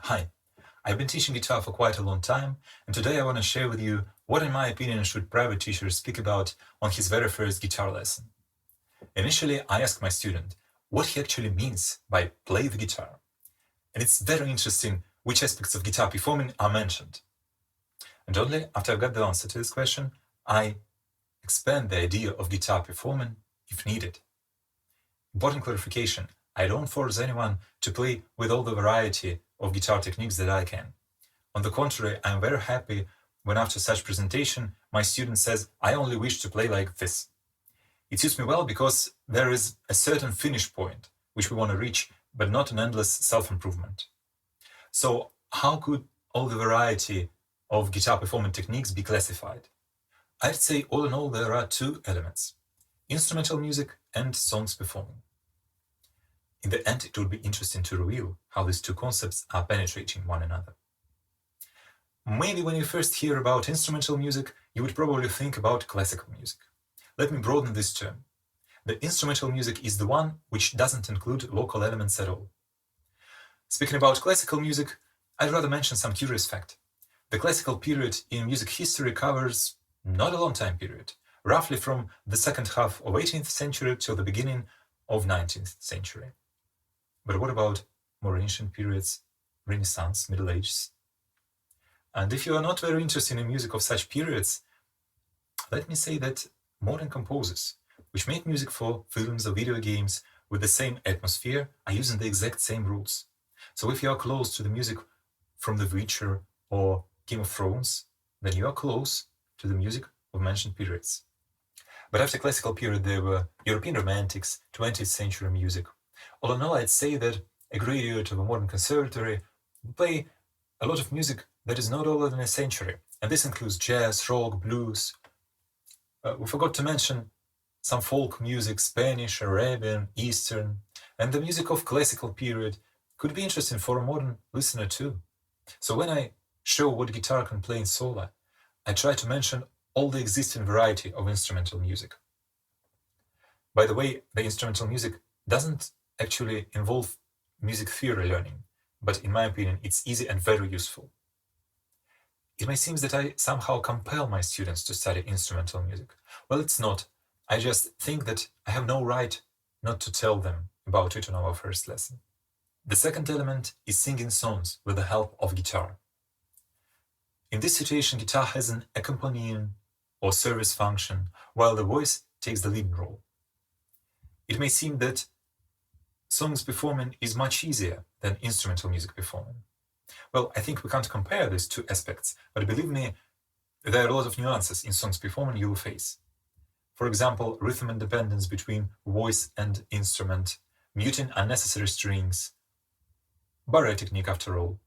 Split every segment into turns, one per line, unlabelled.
Hi, I've been teaching guitar for quite a long time, and today I want to share with you what in my opinion should private teacher speak about on his very first guitar lesson. Initially, I asked my student what he actually means by play the guitar. And it's very interesting which aspects of guitar performing are mentioned. And only after I've got the answer to this question, I expand the idea of guitar performing if needed. Important clarification, I don't force anyone to play with all the variety of guitar techniques that I can. On the contrary, I'm very happy when after such presentation, my student says, I only wish to play like this. It suits me well because there is a certain finish point which we want to reach, but not an endless self-improvement. So how could all the variety of guitar performance techniques be classified? I'd say all in all there are two elements, instrumental music and songs performing. In the end, it would be interesting to reveal how these two concepts are penetrating one another. Maybe when you first hear about instrumental music, you would probably think about classical music. Let me broaden this term. The instrumental music is the one which doesn't include vocal elements at all. Speaking about classical music, I'd rather mention some curious fact. The classical period in music history covers not a long time period, roughly from the second half of 18th century till the beginning of 19th century. But what about more ancient periods, Renaissance, Middle Ages? And if you are not very interested in music of such periods, let me say that modern composers, which make music for films or video games with the same atmosphere, are using the exact same rules. So if you are close to the music from The Witcher or Game of Thrones, then you are close to the music of mentioned periods. But after classical period, there were European romantics, 20th century music. All in all, I'd say that a graduate of a modern conservatory will play a lot of music that is not older than a century, and this includes jazz, rock, blues. We forgot to mention some folk music, Spanish, Arabian, Eastern, and the music of classical period could be interesting for a modern listener too. So when I show what guitar can play in solo, I try to mention all the existing variety of instrumental music. By the way, the instrumental music doesn't actually involve music theory learning, but in my opinion, it's easy and very useful. It may seem that I somehow compel my students to study instrumental music. Well, it's not. I just think that I have no right not to tell them about it on our first lesson. The second element is singing songs with the help of guitar. In this situation, guitar has an accompaniment or service function, while the voice takes the leading role. It may seem that songs performing is much easier than instrumental music performing. Well, I think we can't compare these two aspects, but believe me, there are a lot of nuances in songs performing you will face. For example, rhythm independence between voice and instrument, muting unnecessary strings, barre technique after all.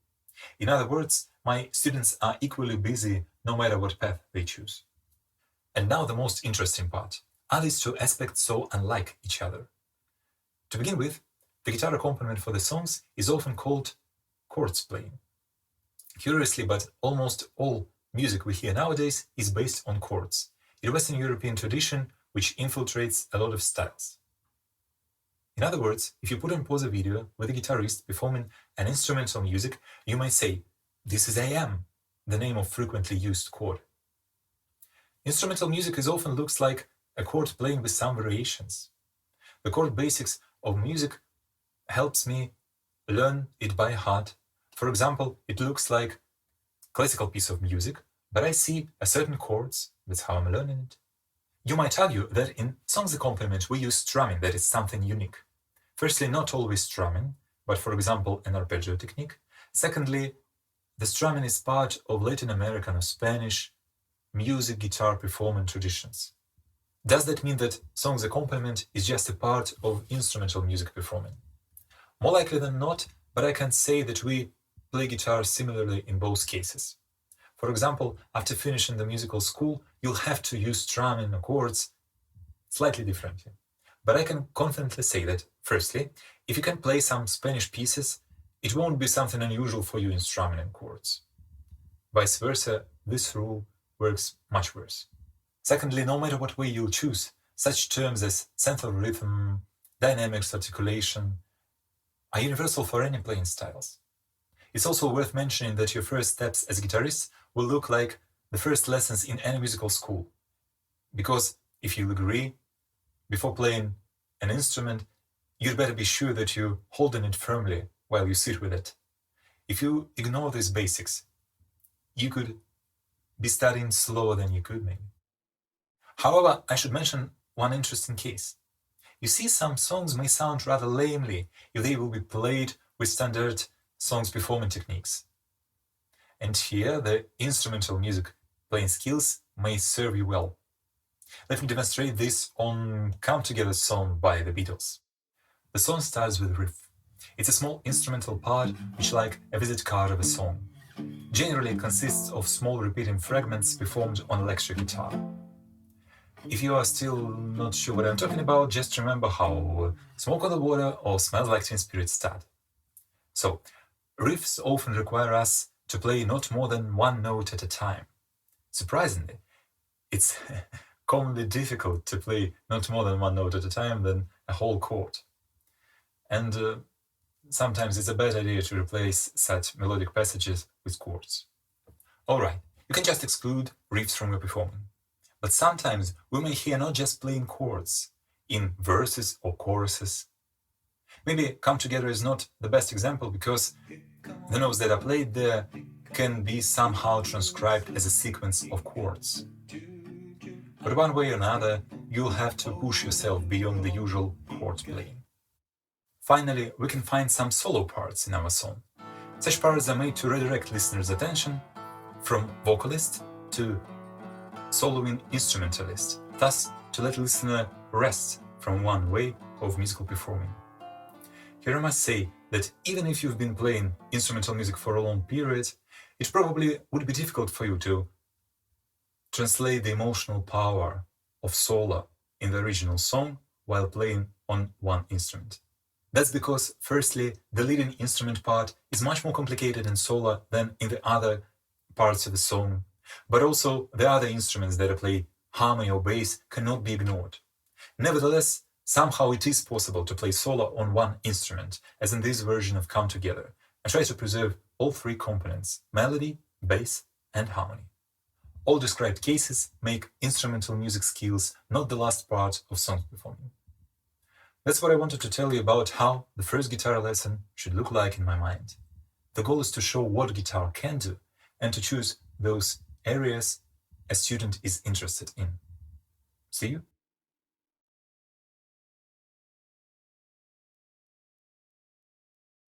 In other words, my students are equally busy no matter what path they choose. And now the most interesting part. Are these two aspects so unlike each other? To begin with, the guitar accompaniment for the songs is often called chords playing. Curiously, but almost all music we hear nowadays is based on chords, in Western European tradition, which infiltrates a lot of styles. In other words, if you put on pause a video with a guitarist performing an instrumental music, you might say, this is AM, the name of frequently used chord. Instrumental music is often looks like a chord playing with some variations. The chord basics of music helps me learn it by heart. For example, it looks like classical piece of music, but I see a certain chords, that's how I'm learning it. You might argue that in songs accompaniment we use strumming, that is something unique. Firstly, not always strumming, but for example, an arpeggio technique. Secondly, the strumming is part of Latin American or Spanish music guitar performance traditions. Does that mean that songs accompaniment is just a part of instrumental music performing? More likely than not, but I can say that we play guitar similarly in both cases. For example, after finishing the musical school, you'll have to use strumming or chords slightly differently. But I can confidently say that, firstly, if you can play some Spanish pieces, it won't be something unusual for you in strumming and chords. Vice versa, this rule works much worse. Secondly, no matter what way you'll choose, such terms as central rhythm, dynamics, articulation, are universal for any playing styles. It's also worth mentioning that your first steps as a guitarist will look like the first lessons in any musical school. Because if you'll agree, before playing an instrument, you'd better be sure that you're holding it firmly while you sit with it. If you ignore these basics, you could be studying slower than you could maybe. However, I should mention one interesting case. You see, some songs may sound rather lamely if they will be played with standard songs performing techniques. And here, the instrumental music playing skills may serve you well. Let me demonstrate this on Come Together song by the Beatles. The song starts with Riff. It's a small instrumental part which, like a visit card of a song, generally consists of small repeating fragments performed on electric guitar. If you are still not sure what I'm talking about, just remember how Smoke on the Water or Smells Like Teen Spirit start. So, riffs often require us to play not more than one note at a time. Surprisingly, it's commonly difficult to play not more than one note at a time than a whole chord. And sometimes it's a bad idea to replace such melodic passages with chords. Alright, you can just exclude riffs from your performing. But sometimes we may hear not just plain chords in verses or choruses. Maybe Come Together is not the best example because the notes that are played there can be somehow transcribed as a sequence of chords. But one way or another, you'll have to push yourself beyond the usual chord playing. Finally, we can find some solo parts in our song. Such parts are made to redirect listeners' attention from vocalist to soloing instrumentalist, thus to let listener rest from one way of musical performing. Here I must say that even if you've been playing instrumental music for a long period, it probably would be difficult for you to translate the emotional power of solo in the original song while playing on one instrument. That's because, firstly, the leading instrument part is much more complicated in solo than in the other parts of the song, but also the other instruments that play harmony or bass cannot be ignored. Nevertheless, somehow it is possible to play solo on one instrument, as in this version of Come Together, and try to preserve all three components: melody, bass, and harmony. All described cases make instrumental music skills not the last part of song performing. That's what I wanted to tell you about how the first guitar lesson should look like in my mind. The goal is to show what guitar can do and to choose those areas a student is interested in. See you